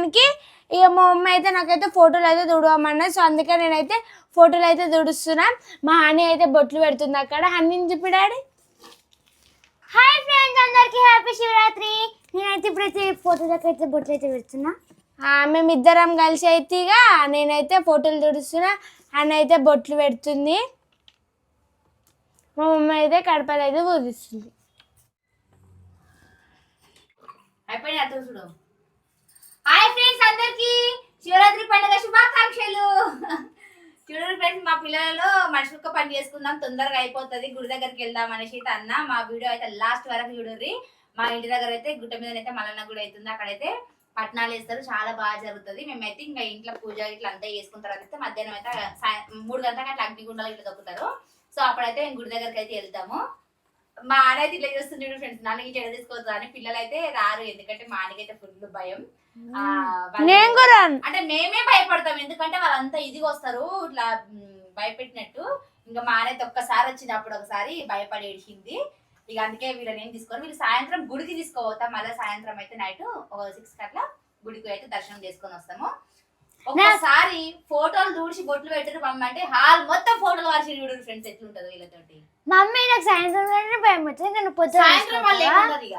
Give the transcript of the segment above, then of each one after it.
దానికి ఇక మా మమ్మీ అయితే నాకైతే ఫోటోలు అయితే తుడవమన్నది. సో అందుకే నేనైతే ఫోటోలు అయితే తుడుస్తున్నా. మా హనీ అయితే బొట్లు పెడుతుంది అక్కడ. హనీని చెప్పి డాడీ. హాయ్ ఫ్రెండ్స్, అందరికి హ్యాపీ శివరాత్రి. నేనైతే ఇప్పుడైతే ఫోటోలకు అయితే బొట్లు అయితే పెడుతున్నా. మేమిద్దరం కలిసి అయితే ఇక నేనైతే ఫోటోలు తుడుస్తున్నా, హనీ అయితే బొట్లు పెడుతుంది, మా మమ్మీ అయితే కడపలు అయితే పూజిస్తుంది. హాయ్ ఫ్రెండ్స్, అందరికి శివరాత్రి పండుగ శుభాకాంక్షలు. చూడండి ఫ్రెండ్స్, మా పిల్లలు మనిషికి పని చేసుకుందాం, తొందరగా అయిపోతుంది, గుడి దగ్గరికి వెళ్దాం అనేసి అయితే అన్న. మా వీడియో అయితే లాస్ట్ వరకు చూడండి. మా ఇంటి దగ్గర అయితే గుట్ట మీద అయితే మల్లన్న గుడి అవుతుంది, అక్కడైతే పట్నాలు వేస్తారు, చాలా బాగా జరుగుతుంది. మేమైతే ఇంకా ఇంట్లో పూజ ఇట్లా అంతా చేసుకున్న తర్వాత అయితే మధ్యాహ్నం అయితే 3 గంటలకు అట్లా అగ్నిగుండాలు ఇట్లా దొక్కుతారు. సో అప్పుడైతే గుడి దగ్గరికి అయితే వెళ్తాము. మా ఆడైతే ఇట్లా చేస్తుంది ఫ్రెండ్స్, నన్ను ఇట్లా తీసుకోవద్దు అని. పిల్లలు అయితే రారు, ఎందుకంటే మా ఆడికైతే ఫుల్ భయం. అంటే మేమే భయపడతాం, ఎందుకంటే వాళ్ళంతా ఇదిగా వస్తారు ఇట్లా భయపెట్టినట్టు. ఇంకా మా ఆడైతే ఒక్కసారి వచ్చింది, అప్పుడు ఒకసారి భయపడి ఏడిచింది. ఇక అందుకే వీళ్ళని ఏం తీసుకోరు. వీళ్ళు సాయంత్రం గుడికి తీసుకోపోతాం, మళ్ళీ సాయంత్రం అయితే నైట్ 6 అట్లా గుడికి అయితే దర్శనం చేసుకొని వస్తాము. ఒకసారి ఫోటోలు దూడిచి బొట్లు పెట్టారు మమ్మంటే హాల్ మొత్తం ఫోటోలు వారి చూడరు ఫ్రెండ్స్, ఎట్లుంటది వీళ్ళతోటి. మమ్మీ నాకు సాయంత్రం భయం వచ్చింది, నేను పొద్దున సాయంత్రం వాళ్ళు ఏమన్నది ఇక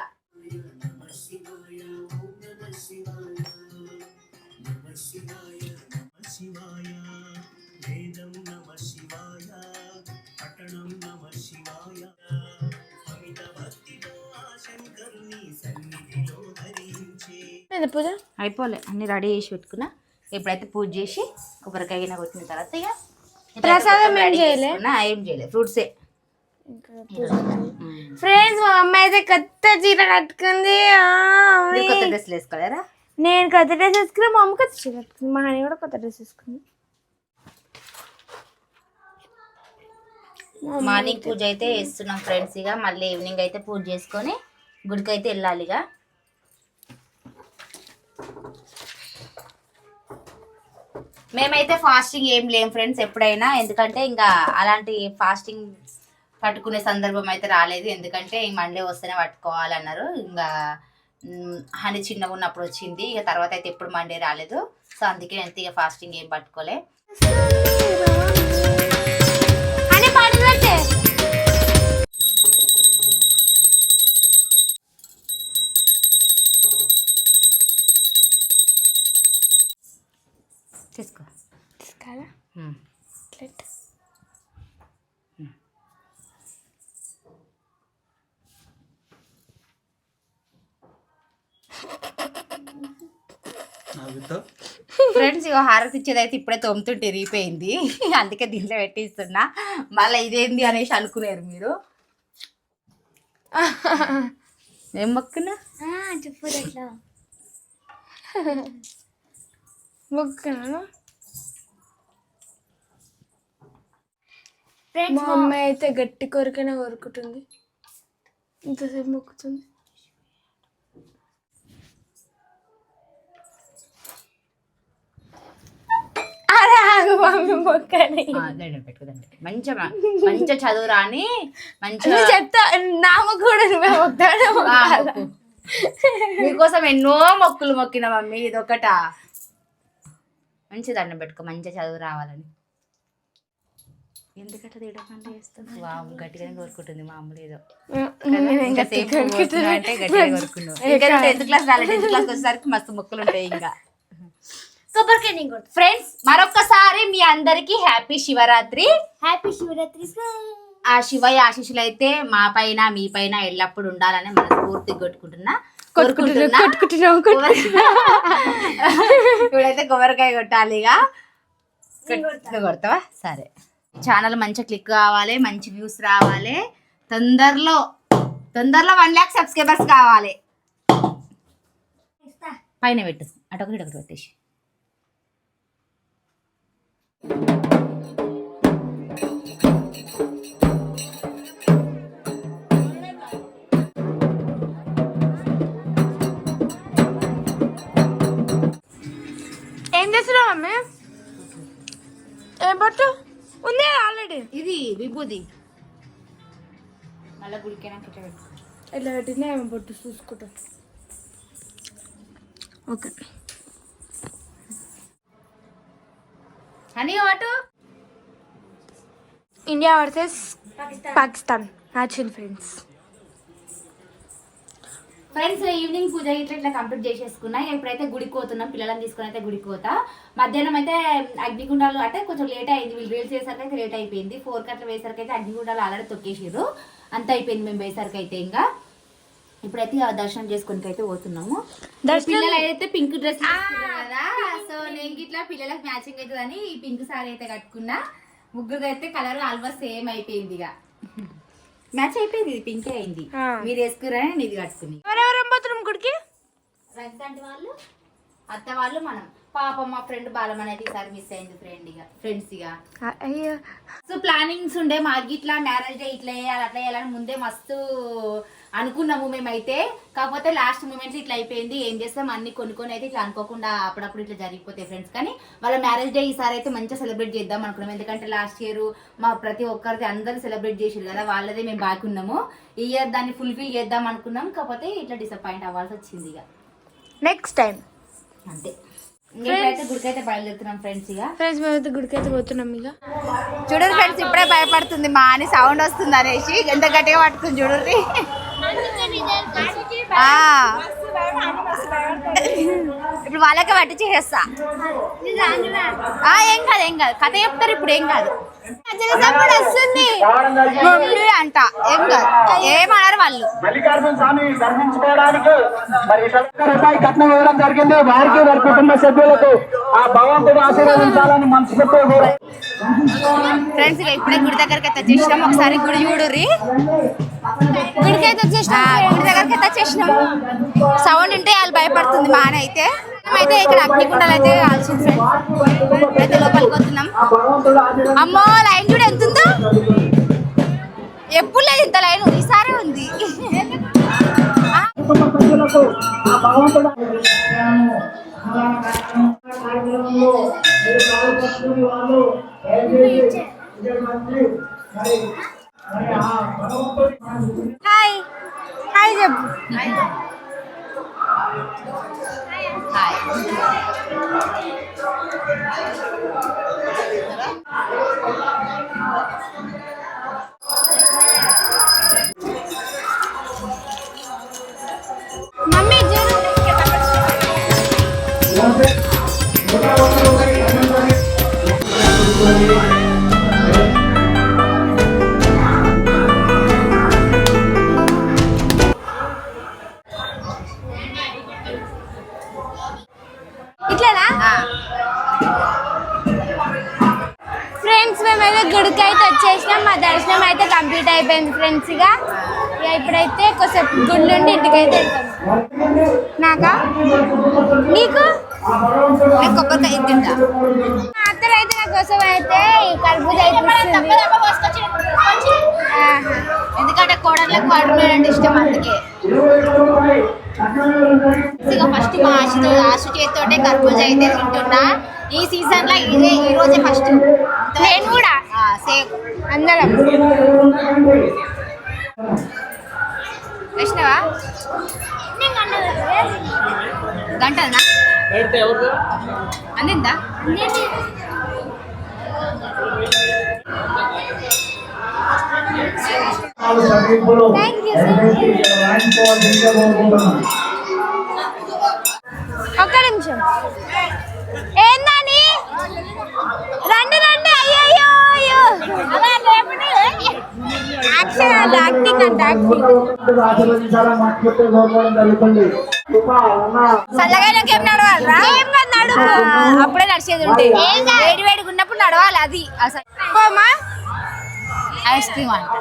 పూజ అయిపోలే, అన్ని రెడీ చేసి పెట్టుకున్నా. ఇప్పుడైతే పూజ చేసి కొబ్బరికాయ కొట్టిన తర్వాత ఇక ప్రసాదం ఏం చేయలే, ఫ్రూట్సే. ఫ్రెండ్స్, మా అమ్మ అయితే కొత్త చీర కట్టుకుంది. కొత్త డ్రెస్లు వేసుకోలేరా? నేను కొత్త డ్రెస్ వేసుకున్నా, మా అమ్మ కొత్త చీర కట్టుకుంది, మా హనీ కూడా కొత్త డ్రెస్ వేసుకుంది. మార్నింగ్ పూజ అయితే వేస్తున్నాం ఫ్రెండ్స్. ఇక మళ్ళీ ఈవినింగ్ అయితే పూజ చేసుకొని గుడికి అయితే వెళ్ళాలి. ఇక మేమైతే ఫాస్టింగ్ ఏం లేం ఫ్రెండ్స్ ఎప్పుడైనా, ఎందుకంటే ఇంకా అలాంటి ఫాస్టింగ్ పట్టుకునే సందర్భం అయితే రాలేదు, ఎందుకంటే ఈ మండే వస్తేనే పట్టుకోవాలన్నారు. ఇంకా హనీ చిన్నగా ఉన్నప్పుడు వచ్చింది, ఇక తర్వాత అయితే ఎప్పుడు మండే రాలేదు. సో అందుకే ఎంత ఇక ఫాస్టింగ్ ఏం పట్టుకోలే. తీసుకోవాలా ఫ్రెండ్స్, ఇక హారతి ఇచ్చేది అయితే ఇప్పుడే తొమ్ముతుంటే ఇరిగిపోయింది, అందుకే దీంట్లో పెట్టిస్తున్నా. మళ్ళీ ఇదేంది అనేసి అనుకున్నారు మీరు. ఏం మొక్కున్నా చెప్పు. ఎట్లా మొక్కున్నాను. మా అమ్మ అయితే గట్టి కోరికనే కోరుకుంటుంది, ఇంతసేపు మొక్కుతుంది. పెట్టుకోదండి, మంచిగా మంచిగా చదువు రాని మంచిగా చెప్తా. నామ కూడా మీకోసం ఎన్నో మొక్కులు మొక్కిన మమ్మీ, ఇదొకట. మంచి దండం పెట్టుకో, మంచిగా చదువు రావాలని. ఎందుకట్లా తీయడం చేస్తుంది, గట్టిగానే కోరుకుంటుంది మామూలు. ఏదో అంటే గట్టిగా కోరుకున్నావు. ఇంకా 10th క్లాస్ రాలేదు, 10th క్లాస్ వచ్చేసరికి మస్తు మొక్కులు ఉంటాయి. ఇంకా ఫ్రెండ్స్, మరొక్కసారి మీ అందరికి హ్యాపీ శివరాత్రి. హ్యాపీ శివరాత్రి. ఆ శివయ్య ఆశీస్సులు అయితే మా పైన మీ పైన ఎల్లప్పుడు ఉండాలని మనస్ఫూర్తిగా కోరుకుంటున్నా. ఇప్పుడైతే కొబ్బరికాయ కొట్టాలి. ఇక కొడతావా? సరే. ఛానల్ మంచిగా క్లిక్ కావాలి, మంచి వ్యూస్ రావాలి, తొందరలో 1 lakh సబ్స్క్రైబర్స్ కావాలి. పైన పెట్టు, అటొకటి పెట్టేసి. ఏం చేస్తున్నావు మమ్మీ? ఏం పట్టు ఉంది ఆల్రెడీ. ఇది విభూది మళ్ళీ గుడికైనాక ఇట్లా పెట్టినా ఏమో పట్టు చూసుకుంటా. ఓకే, అని అటు India versus Pakistan match friends. Friends evening puja ఇట్లా కంప్లీట్ చేసేసుకున్నా. ఇప్పుడైతే గుడికి పోతున్నాం, పిల్లలని తీసుకొని అయితే గుడికి పోతా. మధ్యాహ్నం అయితే అగ్నిగుండాలు అంటే కొంచెం లేట్ అయింది, వీళ్ళు రీల్స్ చేసరికి అయితే లేట్ అయిపోయింది. 4 గంటల వేసరికి అయితే అగ్నిగుండాలు ఆల్రెడీ తొక్కేసారు, అంత అయిపోయింది మేము వేసరికి అయితే. ఇంకా ఇప్పుడైతే దర్శనం చేసుకుని అయితే పోతున్నాము. పిల్లలు అయితే పింక్ డ్రెస్ కదా, సో నేను ఇట్లా పిల్లలకు మ్యాచింగ్ అవుతుందని ఈ పింక్ సారీ అయితే కట్టుకున్నా. ముగ్గురు అయితే కలర్ ఆల్మోస్ట్ సేమ్ అయిపోయింది, ఇక మ్యాచ్ అయిపోయింది. ఇది పింకే అయింది, మీరు వేసుకురని నేను ఇది కట్టుకుని. ఎవరెవరం పోతున్నాం గుడికి? రంగంటి వాళ్ళు, అత్త వాళ్ళు, మనం. పాపం మా ఫ్రెండ్ బాలమన్ అయితే ఈసారి మిస్ అయింది ఫ్రెండ్స్ ఇక. సో ప్లానింగ్స్ ఉండే మాకు ఇట్లా మ్యారేజ్ డే ఇట్లా వేయాలి అట్లా వేయాలని ముందే మస్తు అనుకున్నాము మేమైతే. కాకపోతే లాస్ట్ మూమెంట్స్ ఇట్లా అయిపోయింది. ఏం చేస్తాం, అన్ని కొనుక్కొని అయితే ఇట్లా అనుకోకుండా అప్పుడప్పుడు ఇట్లా జరిగిపోతాయి ఫ్రెండ్స్. కానీ వాళ్ళ మ్యారేజ్ డే ఈసారి అయితే మంచిగా సెలబ్రేట్ చేద్దాం అనుకున్నాం. ఎందుకంటే లాస్ట్ ఇయర్ మా ప్రతి ఒక్కరిది అందరూ సెలబ్రేట్ చేసారు కదా, వాళ్ళదే మేము బాగా ఉన్నాము. ఈ ఇయర్ దాన్ని ఫుల్ఫిల్ చేద్దాం అనుకున్నాం, కాకపోతే ఇట్లా డిసప్పాయింట్ అవ్వాల్సి వచ్చింది. ఇక నెక్స్ట్ టైం అంతే. ఇంకైతే గుడికైతే బయలుదేరుతున్నాం ఫ్రెండ్స్. ఇక ఫ్రెండ్స్ మేమైతే గుడికి అయితే పోతున్నాం. ఇక చూడండి ఫ్రెండ్స్, ఇప్పుడే భయపడుతుంది మా అని సౌండ్ వస్తుంది అనేసి ఎంత గట్టిగా పట్టుకుని చూడండి. ఇప్పుడు వాళ్ళకే పట్టి చేసేస్తా. ఏం కాదు కథ చెప్తారు ఇప్పుడు, ఏం కాదు వస్తుంది మమ్మీ అంట, ఏం కాదు ఏమన్నారు వాళ్ళు. మల్లికార్జున స్వామి దర్శించుకోవడానికి మరి కట్నం ఇవ్వడం జరిగింది. వారికి వారి కుటుంబ సభ్యులకు ఆ భగవంతుడు ఆశీర్వదించాలని మనసుపెట్టే ఫ్రెండ్స్ ఇప్పుడే గుడి దగ్గరికి అయితే వచ్చేసినాం. ఒకసారి గుడి చూడుర్రి. గుడికి అయితే వచ్చేసినాం, గుడి దగ్గరికి అయితే వచ్చేసినాం. సౌండ్ ఉంటే వాళ్ళు భయపడుతుంది మా అని అయితే. మేమైతే ఇక్కడ అగ్నిగుండాలు అయితే కాల్చింది ఫ్రెండ్స్. అయితే లోపలికి వస్తున్నాం. అమ్మో లైన్ చూడు ఎంత ఉందో, ఎప్పుడు లేదు ఇంత లైన్, ఈసారి ఉంది. హాయ్ హాయ్ చెప్పు. హాయ్ మమ్మీ చూడు. ఇట్లానా ఫ్రెండ్స్, మేమైతే గుడికి అయితే వచ్చేసినాం. మా దర్శనం అయితే కంప్లీట్ అయిపోయింది ఫ్రెండ్స్. ఇక ఇప్పుడైతే కొంచెం గుడి నుండి ఇంటికి అయితే వెళ్తాం. నాకా నీకు కొబ్బరికాయ తింటా. అత్తలు అయితే నా కోసం అయితే ఈ కర్బూజా ఎందుకంటే కోడళ్ళకు వాటర్ అంటే ఇష్టం, అందుకే. ఇక ఫస్ట్ మా ఆశ చేతితోటే కర్బూజా అయితే తింటున్నా. ఈ సీజన్ లో ఇదే ఈ రోజే ఫస్ట్. నేను కూడా సేమ్ అందరం. వేసినావా గంటనా అందిందా? Thank you. ఒక్క నిమిషం. ఏందని రండి రండి. అయ్యో అయ్యో యాక్షన్ అంట, యాక్టింగ్ అంట, యాక్టింగ్. చల్లగానేం నడవాలరా? ఏం కాదు నడుపు. అప్పుడే నడిచేది ఉంటే వేడి వేడిగా ఉన్నప్పుడు నడవాలి. అది అసలు పోమా ఐస్ క్రీమ్ అంట.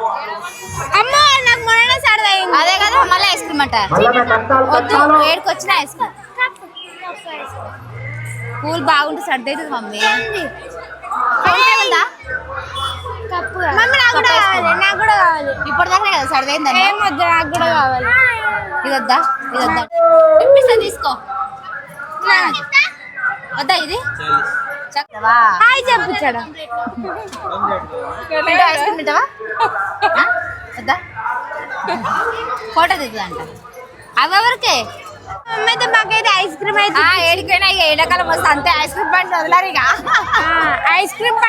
అమ్మో నాకు మొన్న సరదా అయింది. అదే కదా మళ్ళీ ఐస్ క్రీమ్ అంట. వద్దు వేడికి వచ్చిన ఐస్ క్రీమ్. కూల్ బాగుంటే సర్ది అవుతుంది మమ్మీ. ఉందా మమ్మీ నాకు కూడా కావాలి, నాకు కూడా కావాలి. ఇప్పటిదాకా కదా సర్ది అయిందని. ఏం వద్దు, నాకు కూడా కావాలి. ఇదొద్దా ఇదొద్దా ఇప్పిస్తా తీసుకో. వద్దా ఇది చక్కవా? హాయ్ చెప్పించాడా? ఐస్ క్రీమ్ తింటావా? వద్దా? ఫోటో దిగుదా అంట. అవి ఎవరికే మమ్మీ అయితే మాకైతే ఐస్ క్రీమ్ అయితే ఏడికైనా ఇక ఎండాకాలం వస్తే అంతే ఐస్ క్రీమ్ బండి వదలరు ఇక ఐస్ క్రీమ్